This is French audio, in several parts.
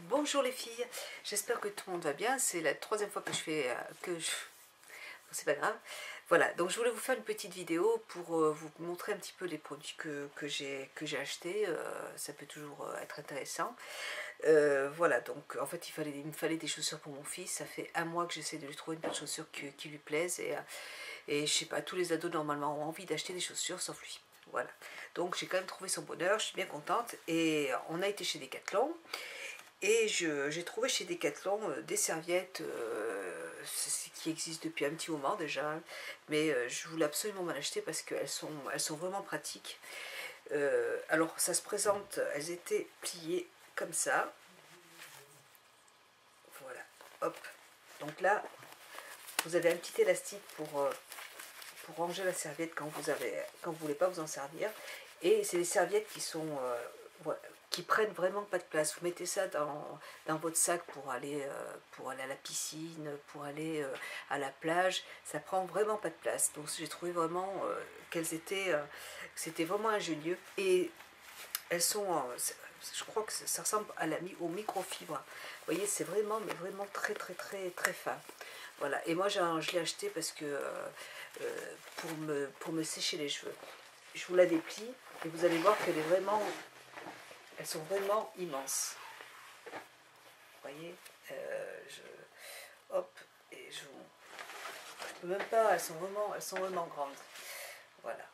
Bonjour les filles, j'espère que tout le monde va bien. C'est la troisième fois que je fais Bon, c'est pas grave. Voilà, donc je voulais vous faire une petite vidéo pour vous montrer un petit peu les produits que j'ai achetés. Ça peut toujours être intéressant. Voilà, donc en fait il me fallait des chaussures pour mon fils. Ça fait un mois que j'essaie de lui trouver une paire de chaussures qui lui plaisent. Et je sais pas, tous les ados normalement ont envie d'acheter des chaussures sauf lui. Voilà, donc j'ai quand même trouvé son bonheur, je suis bien contente. Et on a été chez Decathlon. Et j'ai trouvé chez Decathlon des serviettes qui existent depuis un petit moment déjà, mais je voulais absolument m'en acheter parce qu'elles sont vraiment pratiques. Alors ça se présente, elles étaient pliées comme ça, voilà, hop. Donc là, vous avez un petit élastique pour ranger la serviette quand vous voulez pas vous en servir. Et c'est des serviettes qui sont voilà, qui prennent vraiment pas de place. Vous mettez ça dans votre sac pour aller à la piscine, pour aller à la plage. Ça prend vraiment pas de place. Donc j'ai trouvé vraiment c'était vraiment ingénieux. Et elles sont, je crois que ça ressemble aux microfibres. Vous voyez, c'est vraiment, mais vraiment très très très très fin. Voilà. Et moi je l'ai acheté parce que pour me sécher les cheveux. Je vous la déplie et vous allez voir elles sont vraiment immenses. Vous voyez, hop, et je peux même pas, elles sont vraiment grandes. Voilà.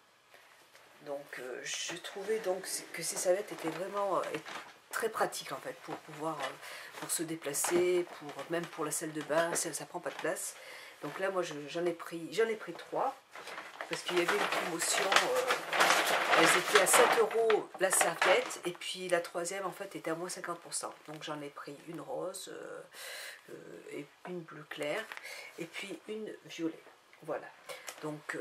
Donc je trouvais donc que ces serviettes étaient vraiment très pratiques en fait pour pouvoir pour se déplacer, même pour la salle de bain, ça prend pas de place. Donc là moi j'en ai pris 3 parce qu'il y avait une promotion. Elles étaient à 7 € la serviette, et puis la troisième en fait était à moins 50%. Donc j'en ai pris une rose, et une bleu clair, et puis une violet. Voilà. Donc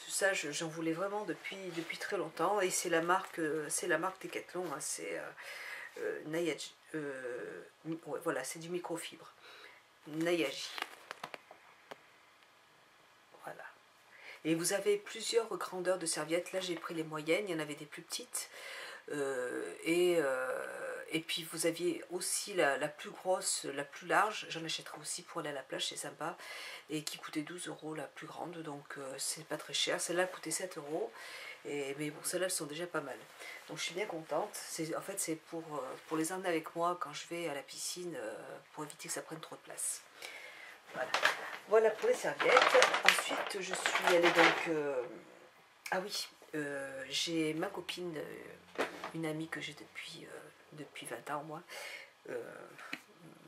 ça j'en voulais vraiment depuis très longtemps, et c'est la marque Decathlon, hein, c'est Nayaji. Ouais, voilà, c'est du microfibre. Nayaji. Voilà. Et vous avez plusieurs grandeurs de serviettes. Là j'ai pris les moyennes, il y en avait des plus petites. Et puis vous aviez aussi la plus grosse, la plus large. J'en achèterai aussi pour aller à la plage, c'est sympa. Et qui coûtait 12 € la plus grande, donc c'est pas très cher. Celle-là coûtait 7 €. Mais bon, celles-là elles sont déjà pas mal. Donc je suis bien contente. En fait c'est pour les emmener avec moi quand je vais à la piscine, pour éviter que ça prenne trop de place. Voilà. Voilà pour les serviettes. Ensuite, je suis allée donc... ah oui, j'ai ma copine, une amie que j'ai depuis 20 ans, moi,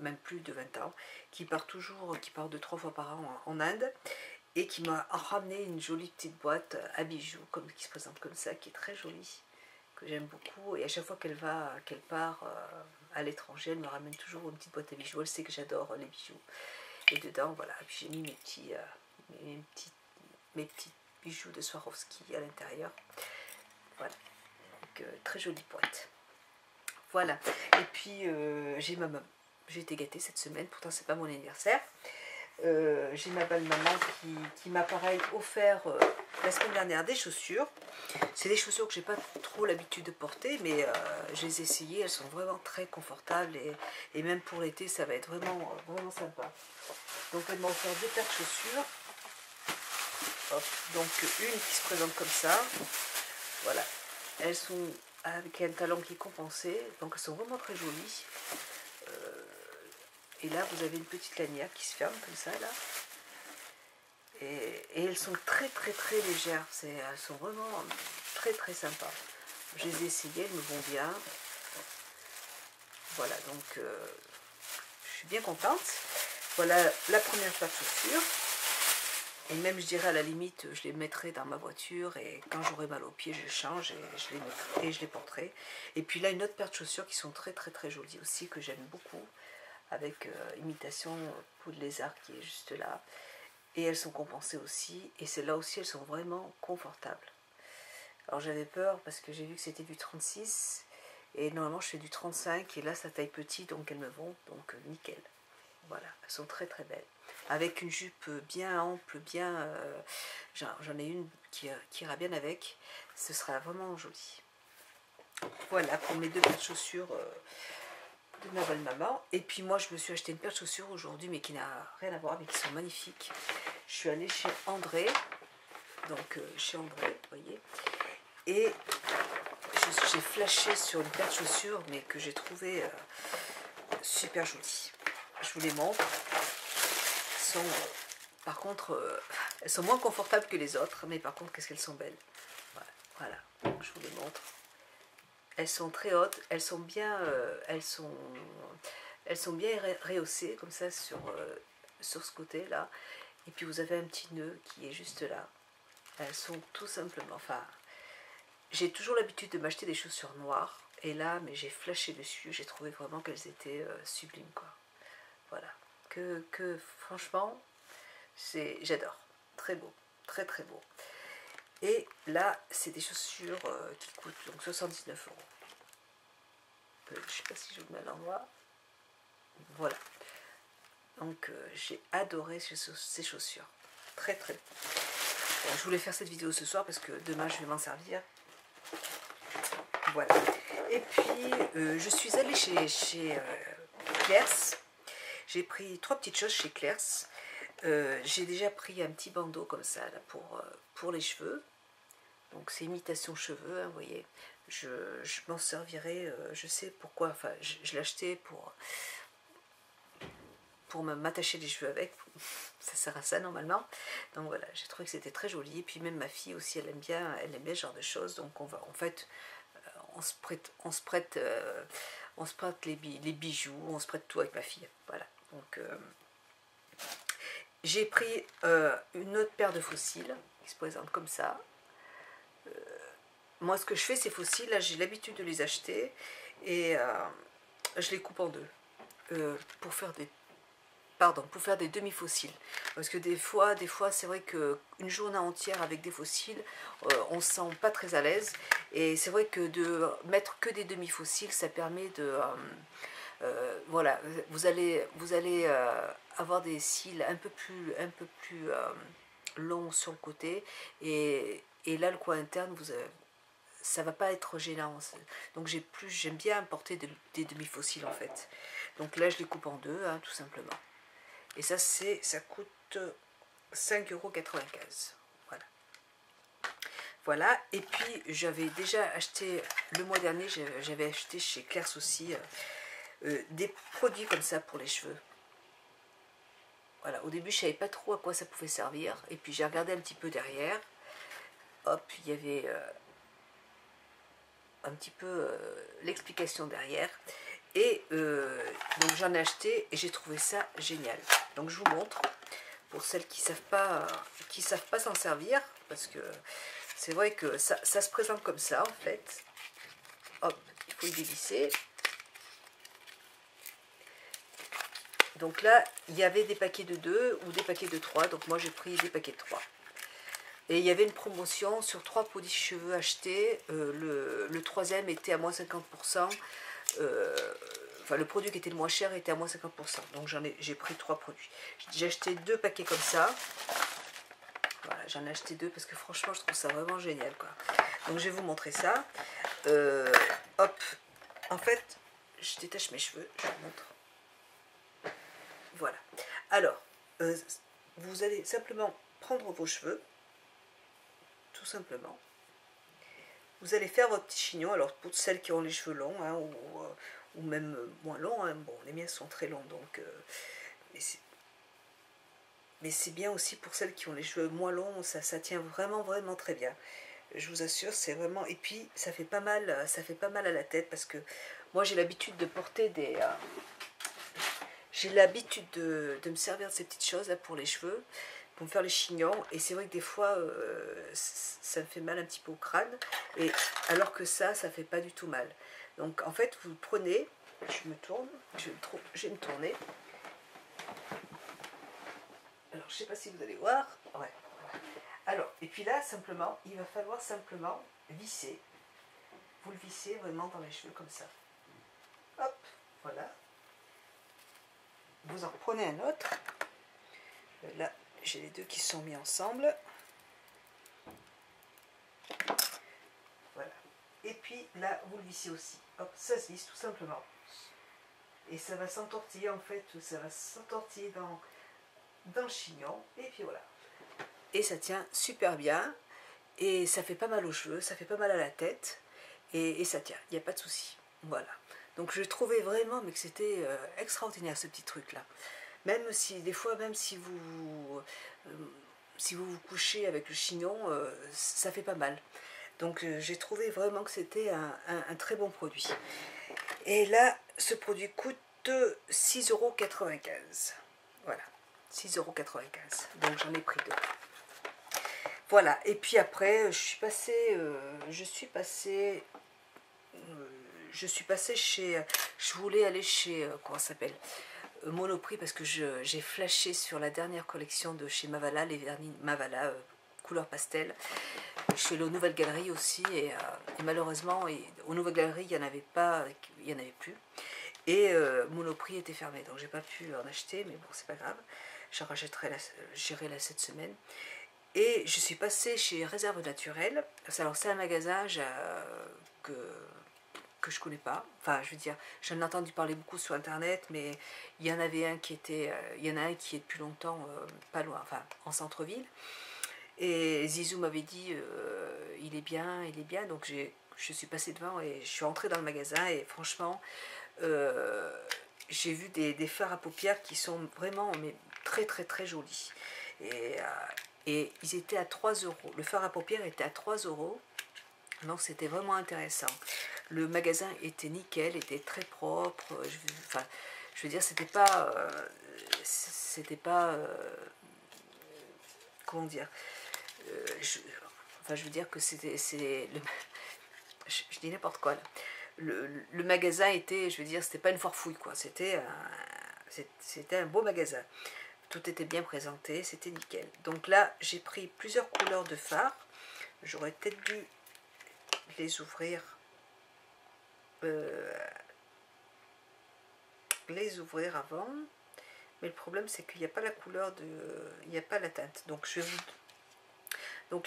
même plus de 20 ans, qui part 2-3 fois par an en Inde, et qui m'a ramené une jolie petite boîte à bijoux, qui se présente comme ça, qui est très jolie, que j'aime beaucoup. Et à chaque fois qu'elle part à l'étranger, elle me ramène toujours une petite boîte à bijoux. Elle sait que j'adore les bijoux. Et dedans, voilà, j'ai mis mes petits bijoux de Swarovski à l'intérieur. Voilà, donc très jolie boîte. Voilà, et puis j'ai été gâtée cette semaine, pourtant c'est pas mon anniversaire. J'ai ma belle maman qui m'a pareil offert la semaine dernière des chaussures. C'est des chaussures que j'ai pas trop l'habitude de porter, mais je les ai essayées, elles sont vraiment très confortables, et même pour l'été ça va être vraiment sympa. Donc elle m'a offert 2 paires de chaussures. Hop, donc une qui se présente comme ça. Voilà, elles sont avec un talon qui est compensé, donc elles sont vraiment très jolies. Et là vous avez une petite lanière qui se ferme comme ça là. Et elles sont très très très légères, elles sont vraiment très très sympas. Je les ai essayées, elles me vont bien. Voilà, donc je suis bien contente. Voilà la première paire de chaussures. Et même je dirais à la limite, je les mettrai dans ma voiture, et quand j'aurai mal aux pieds, je change et je les porterai. Et puis là, une autre paire de chaussures qui sont très très très jolies aussi, que j'aime beaucoup, avec imitation peau de lézard qui est juste là. Et elles sont compensées aussi, et celles-là aussi, elles sont vraiment confortables. Alors j'avais peur parce que j'ai vu que c'était du 36, et normalement je fais du 35, et là ça taille petit, donc elles me vont, donc nickel. Voilà, elles sont très très belles. Avec une jupe bien ample, j'en ai une qui ira bien avec, ce sera vraiment joli. Voilà pour mes 2 paires de chaussures de de ma belle-maman. Et puis moi, je me suis acheté une paire de chaussures aujourd'hui, mais qui n'a rien à voir, mais qui sont magnifiques. Je suis allée chez André, donc chez André, vous voyez. Et j'ai flashé sur une paire de chaussures, mais que j'ai trouvé super jolie. Je vous les montre. Elles sont, par contre, elles sont moins confortables que les autres, mais par contre, qu'est-ce qu'elles sont belles. Voilà, je vous les montre. Elles sont très hautes, elles sont bien rehaussées comme ça sur ce côté là. Et puis vous avez un petit nœud qui est juste là. Elles sont tout simplement, enfin, j'ai toujours l'habitude de m'acheter des chaussures noires. Et là, mais j'ai flashé dessus, j'ai trouvé vraiment qu'elles étaient sublimes, quoi. Voilà, que franchement, j'adore. Très beau, très très beau. Et là, c'est des chaussures qui coûtent donc 79 €. Je ne sais pas si je vous mets à l'endroit. Voilà. Donc, j'ai adoré ces chaussures. Très très beau. Bon, je voulais faire cette vidéo ce soir parce que demain, je vais m'en servir. Voilà. Et puis, je suis allée chez Claire's. J'ai pris 3 petites choses chez Claire's. J'ai déjà pris un petit bandeau comme ça là, pour les cheveux. Donc c'est imitation cheveux, hein, vous voyez. Je m'en servirai, je sais pourquoi, enfin je l'ai acheté pour m'attacher les cheveux avec. Ça sert à ça normalement. Donc voilà, j'ai trouvé que c'était très joli. Et puis même ma fille aussi, elle aime bien ce genre de choses. Donc on va, en fait, on se prête les bijoux, on se prête tout avec ma fille. Voilà. Donc j'ai pris une autre paire de faux cils qui se présente comme ça. Moi, ce que je fais, ces faux cils, là, j'ai l'habitude de les acheter et je les coupe en deux pour faire des demi-faux cils. Parce que des fois c'est vrai qu'une journée entière avec des faux cils, on ne se sent pas très à l'aise. Et c'est vrai que de mettre que des demi-faux cils, ça permet de... voilà, vous allez avoir des cils un peu plus longs sur le côté. Et là, le coin interne, ça va pas être gênant. Donc j'aime bien porter des demi-fossiles en fait. Donc là je les coupe en deux, hein, tout simplement. Et ça coûte 5,95 €. Voilà. Voilà. Et puis j'avais déjà acheté le mois dernier, j'avais acheté chez Claire's aussi des produits comme ça pour les cheveux. Voilà. Au début je savais pas trop à quoi ça pouvait servir. Et puis j'ai regardé un petit peu derrière. Hop, il y avait un petit peu l'explication derrière. Et donc j'en ai acheté et j'ai trouvé ça génial. Donc je vous montre pour celles qui savent pas s'en servir, parce que c'est vrai que ça se présente comme ça en fait. Hop, il faut y dévisser. Donc là, il y avait des paquets de 2 ou des paquets de 3, donc moi j'ai pris des paquets de 3. Et il y avait une promotion sur 3 produits cheveux achetés. Le troisième était à moins 50%. Enfin, le produit qui était le moins cher était à moins 50%. Donc j'ai pris 3 produits. J'ai acheté 2 paquets comme ça. Voilà, j'en ai acheté 2 parce que franchement, je trouve ça vraiment génial, quoi. Donc je vais vous montrer ça. Hop. En fait, je détache mes cheveux. Je vous montre. Voilà. Alors, vous allez simplement prendre vos cheveux. Tout simplement. Vous allez faire votre petit chignon. Alors pour celles qui ont les cheveux longs, hein, ou même moins longs, hein. Bon, les miens sont très longs, donc mais c'est bien aussi pour celles qui ont les cheveux moins longs, ça tient vraiment très bien. Je vous assure, c'est vraiment... Et puis ça fait pas mal à la tête, parce que moi j'ai l'habitude de porter des... j'ai l'habitude de me servir de ces petites choses là pour les cheveux, pour me faire les chignons, et c'est vrai que des fois ça me fait mal un petit peu au crâne, et alors que ça fait pas du tout mal. Donc en fait vous prenez, je me tourne, je vais me tourner. Alors je sais pas si vous allez voir, ouais. Alors, et puis là simplement, il va falloir simplement visser. Vous le vissez vraiment dans les cheveux comme ça. Hop, voilà. Vous en reprenez un autre. Là, j'ai les deux qui sont mis ensemble. Voilà. Et puis là, vous le vissez aussi. Hop, ça se visse tout simplement. et ça va s'entortiller en fait, ça va s'entortiller dans le chignon, et puis voilà. Et ça tient super bien, et ça fait pas mal aux cheveux, ça fait pas mal à la tête, et ça tient, il n'y a pas de souci. Voilà. Donc je trouvais vraiment mais que c'était extraordinaire ce petit truc là. Même si des fois, même si vous couchez avec le chignon, ça fait pas mal. Donc j'ai trouvé vraiment que c'était un très bon produit. Et là, ce produit coûte 6,95 €. Voilà, 6,95 €. Donc j'en ai pris deux. Voilà, et puis après, je suis passée chez, je voulais aller chez, comment ça s'appelle, Monoprix, parce que j'ai flashé sur la dernière collection de chez Mavala, les vernis Mavala couleur pastel, chez les Nouvelles Galeries aussi, et malheureusement, aux Nouvelles Galeries, il n'y en avait pas, il n'y en avait plus, et Monoprix était fermé, donc j'ai pas pu en acheter, mais bon, c'est pas grave, j'irai là cette semaine. Et je suis passée chez Réserve Naturelle. Alors c'est un magasin que je connais pas. Enfin, je veux dire, j'en ai entendu parler beaucoup sur internet, mais il y en avait un qui était, il y en a un qui est depuis longtemps pas loin, enfin en centre-ville. Et Zizou m'avait dit, il est bien, il est bien. Donc je suis passée devant et je suis entrée dans le magasin et franchement, j'ai vu des fards à paupières qui sont vraiment mais très très très jolis. Et ils étaient à 3 €. Le fard à paupières était à 3 €. Donc c'était vraiment intéressant. Le magasin était nickel, était très propre. Enfin, je veux dire, c'était pas, comment dire, enfin, je veux dire que je dis n'importe quoi là. Le magasin était, je veux dire, c'était pas une foire fouille quoi. C'était un beau magasin. Tout était bien présenté, c'était nickel. Donc là, j'ai pris plusieurs couleurs de fard. J'aurais peut-être dû les ouvrir avant, mais le problème c'est qu'il n'y a pas la couleur il n'y a pas la teinte. Donc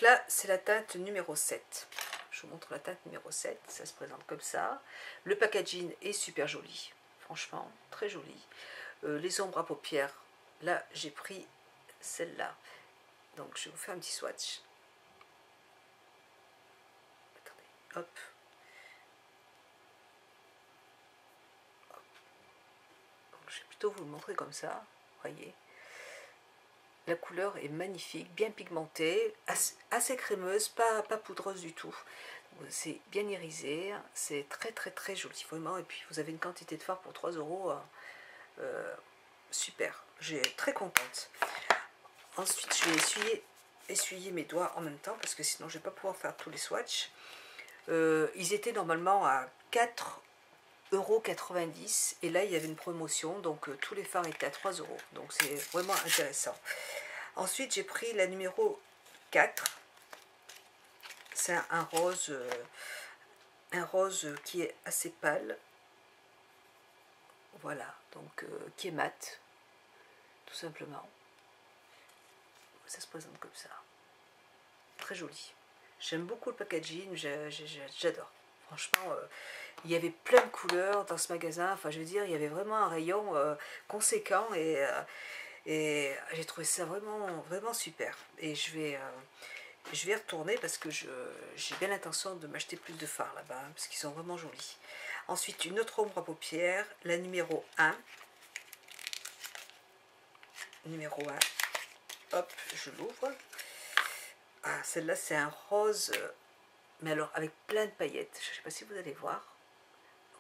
là c'est la teinte numéro 7. Je vous montre la teinte numéro 7, ça se présente comme ça. Le packaging est super joli, franchement très joli. Les ombres à paupières, là j'ai pris celle-là, donc je vais vous faire un petit swatch. Attendez, hop. Je vais plutôt vous le montrer comme ça, voyez. La couleur est magnifique, bien pigmentée, assez crémeuse, pas poudreuse du tout. C'est bien irisé, c'est très très très joli, vraiment. Et puis vous avez une quantité de fard pour 3 €, super, j'ai très contente. Ensuite je vais essuyer mes doigts en même temps, parce que sinon je ne vais pas pouvoir faire tous les swatchs. Ils étaient normalement à 4,90 € et là il y avait une promotion, donc tous les fards étaient à 3 €, donc c'est vraiment intéressant. Ensuite j'ai pris la numéro 4, c'est un rose qui est assez pâle, voilà, donc qui est mat, tout simplement. Ça se présente comme ça, très joli. J'aime beaucoup le packaging, j'adore. Franchement, il y avait plein de couleurs dans ce magasin. Enfin, je veux dire, il y avait vraiment un rayon conséquent et j'ai trouvé ça vraiment, vraiment super. Et je vais retourner parce que j'ai bien l'intention de m'acheter plus de fards là-bas, hein, parce qu'ils sont vraiment jolis. Ensuite, une autre ombre à paupières, la numéro 1. Numéro 1. Hop, je l'ouvre. Ah, celle-là, c'est un rose, mais alors avec plein de paillettes. Je ne sais pas si vous allez voir.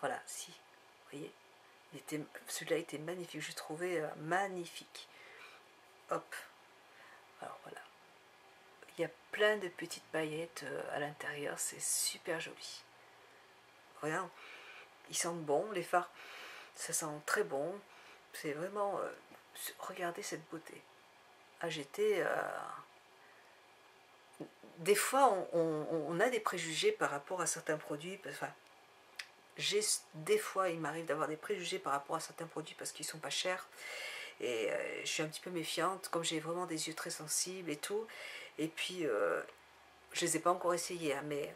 Voilà, si, vous voyez, celui-là était magnifique, je trouvais magnifique. Hop, alors voilà, il y a plein de petites paillettes à l'intérieur, c'est super joli. Regarde, ils sentent bon, les fards, ça sent très bon, c'est vraiment, regardez cette beauté. Ah, des fois on a des préjugés par rapport à certains produits, enfin, des fois il m'arrive d'avoir des préjugés par rapport à certains produits parce qu'ils sont pas chers, et je suis un petit peu méfiante, comme j'ai vraiment des yeux très sensibles et tout, et puis je les ai pas encore essayés, hein, mais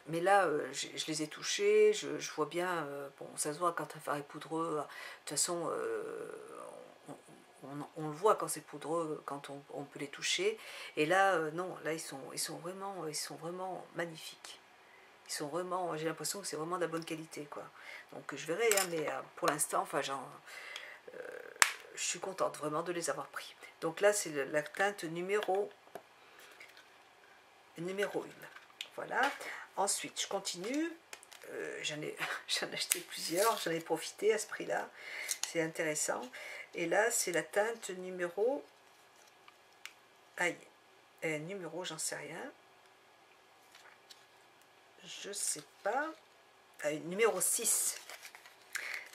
Mais là, je les ai touchés, je vois bien, bon, ça se voit quand un fard est poudreux, de toute façon, on le voit quand c'est poudreux, quand on peut les toucher. Et là, non, là, ils sont vraiment magnifiques. Ils sont vraiment, j'ai l'impression que c'est vraiment de la bonne qualité, quoi. Donc je verrai, hein, mais pour l'instant, enfin, je suis contente vraiment de les avoir pris. Donc là, c'est la teinte numéro 1. Voilà. Ensuite, je continue. J'en ai acheté plusieurs, j'en ai profité à ce prix-là. C'est intéressant. Et là, c'est la teinte numéro... Aïe, numéro, j'en sais rien. Je sais pas. Numéro 6.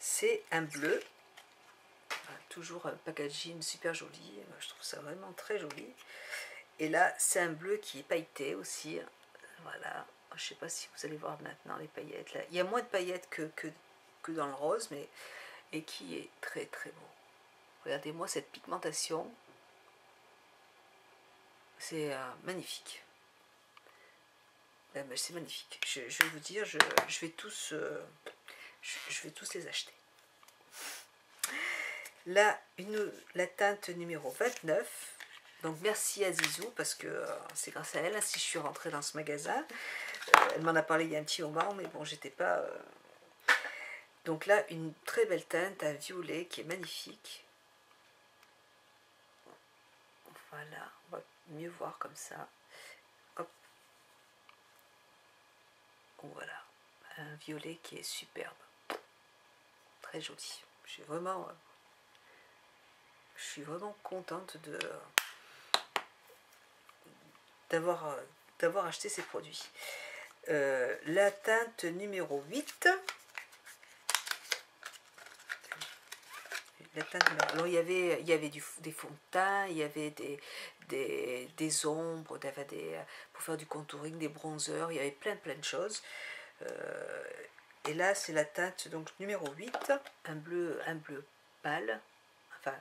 C'est un bleu. Toujours un packaging super joli. Je trouve ça vraiment très joli. Et là, c'est un bleu qui est pailleté aussi. Voilà. Je ne sais pas si vous allez voir maintenant les paillettes. Là. Il y a moins de paillettes que dans le rose, mais et qui est très très beau. Regardez-moi cette pigmentation. C'est magnifique. C'est magnifique. Je vais vous dire, je vais tous les acheter. Là, la teinte numéro 29. Donc merci à Zizou, parce que c'est grâce à elle si je suis rentrée dans ce magasin. Elle m'en a parlé il y a un petit moment, mais bon, j'étais pas... Donc là, une très belle teinte, un violet qui est magnifique. Voilà, on va mieux voir comme ça. Hop. Voilà, un violet qui est superbe. Très joli. Je suis vraiment contente d'avoir acheté ces produits. La teinte numéro 8. Alors il y avait des fonds de teint, il y avait des ombres, pour faire du contouring, des bronzers, il y avait plein de choses. Et là c'est la teinte donc numéro 8, un bleu pâle, enfin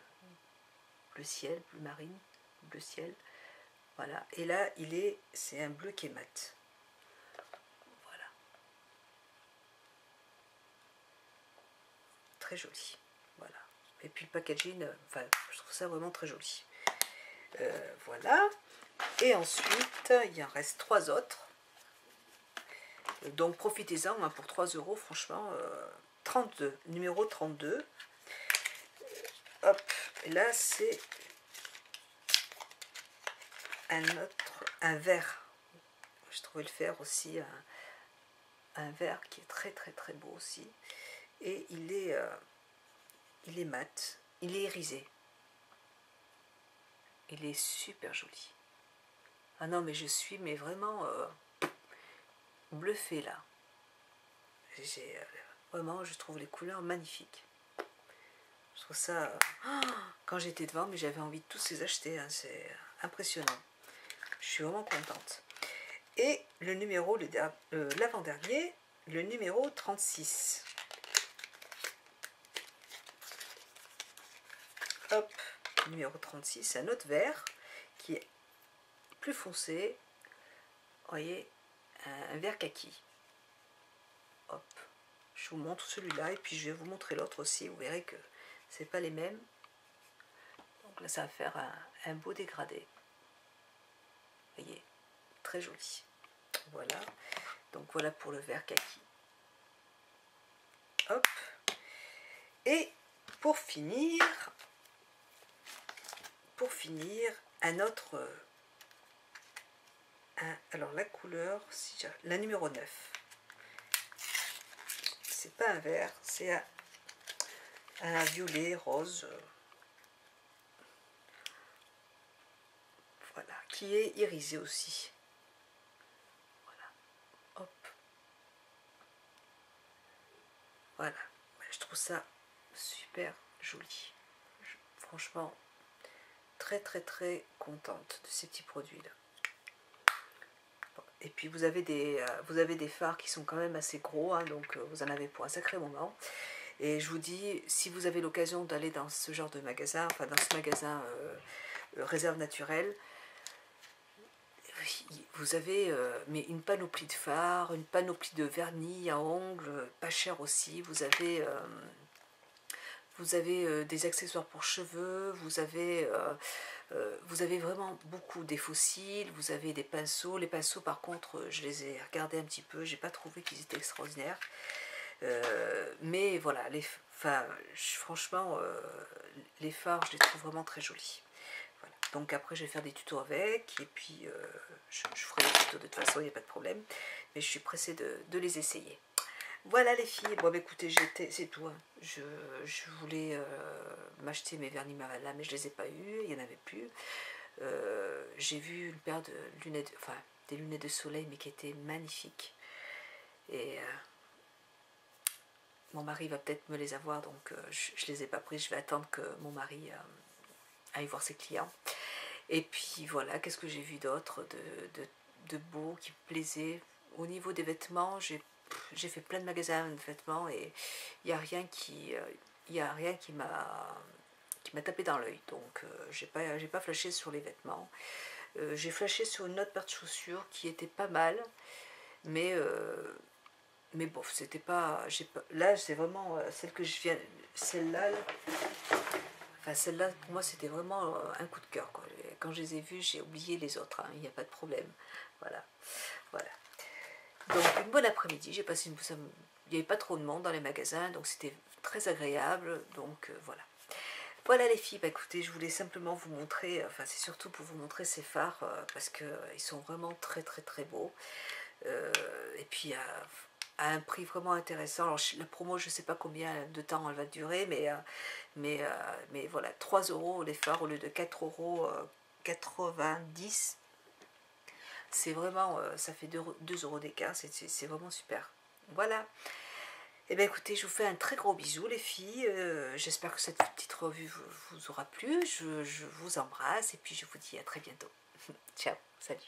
bleu ciel, bleu marine, bleu ciel. Voilà. Et là c'est un bleu qui est mat. Voilà. Très joli. Voilà. Et puis le packaging, enfin, je trouve ça vraiment très joli. Voilà. Et ensuite, il en reste 3 autres. Donc profitez-en, hein, pour 3 €, franchement. 32, numéro 32. Hop, et là c'est un vert. J'ai trouvé le vert aussi, un vert qui est très beau aussi. Et il est mat, il est irisé. Il est super joli. Ah non, mais je suis vraiment bluffée là. Vraiment, je trouve les couleurs magnifiques. Je trouve ça... quand j'étais devant, mais j'avais envie de tous les acheter. Hein, c'est impressionnant. Je suis vraiment contente. Et le numéro, l'avant-dernier, le numéro 36. Hop, numéro 36, un autre vert qui est plus foncé. Vous voyez, un vert kaki. Hop, je vous montre celui-là et puis je vais vous montrer l'autre aussi. Vous verrez que c'est pas les mêmes. Donc là, ça va faire un beau dégradé. Vous voyez, très joli. Voilà. Donc voilà pour le vert kaki. Hop. Et pour finir, un autre... alors la couleur, la numéro 9. C'est pas un vert, c'est un violet rose. Voilà, qui est irisé aussi. Voilà. Hop. Voilà. Je trouve ça super joli. Franchement, très contente de ces petits produits là. Et puis vous avez des fards qui sont quand même assez gros, hein, donc vous en avez pour un sacré moment. Et je vous dis, si vous avez l'occasion d'aller dans ce genre de magasin, enfin dans ce magasin Réserve Naturelle, vous avez mais une panoplie de fards, une panoplie de vernis à ongles, pas cher aussi. Vous avez des accessoires pour cheveux, vous avez vraiment beaucoup des fossiles, vous avez des pinceaux. Les pinceaux par contre, je les ai regardés un petit peu, j'ai pas trouvé qu'ils étaient extraordinaires. Mais voilà, franchement, les fards, je les trouve vraiment très jolis. Voilà. Donc après, je vais faire des tutos avec, et puis je ferai des tutos de toute façon, il n'y a pas de problème. Mais je suis pressée de les essayer. Voilà les filles, bon bah, écoutez, c'est tout. Hein. Je voulais m'acheter mes vernis Marella, mais je les ai pas eus, il n'y en avait plus. J'ai vu une paire de lunettes, enfin des lunettes de soleil, mais qui étaient magnifiques. Et mon mari va peut-être me les avoir, donc je les ai pas pris. Je vais attendre que mon mari aille voir ses clients. Et puis voilà, qu'est-ce que j'ai vu d'autre de beau, qui me plaisait. Au niveau des vêtements, j'ai fait plein de magasins de vêtements et il n'y a rien qui m'a tapé dans l'œil. Donc j'ai pas flashé sur les vêtements. J'ai flashé sur une autre paire de chaussures qui était pas mal, mais bon, c'était pas, là c'est vraiment celle que je viens, celle-là, enfin celle-là pour moi c'était vraiment un coup de cœur, quoi. Quand je les ai vues, j'ai oublié les autres, hein, il n'y a pas de problème. Voilà, voilà. Donc une bonne après-midi, j'ai passé il n'y avait pas trop de monde dans les magasins, donc c'était très agréable. Donc voilà. Voilà les filles, bah, écoutez, je voulais simplement vous montrer, enfin c'est surtout pour vous montrer ces fards, parce qu'ils sont vraiment très très très beaux. Et puis à un prix vraiment intéressant. Alors la promo, je ne sais pas combien de temps elle va durer, mais voilà, 3 € les fards au lieu de 4,90 €. C'est vraiment, ça fait 2 € d'écart, c'est vraiment super. Voilà. Et bien écoutez, je vous fais un très gros bisou les filles. J'espère que cette petite revue vous aura plu. Je vous embrasse et puis je vous dis à très bientôt. Ciao, salut.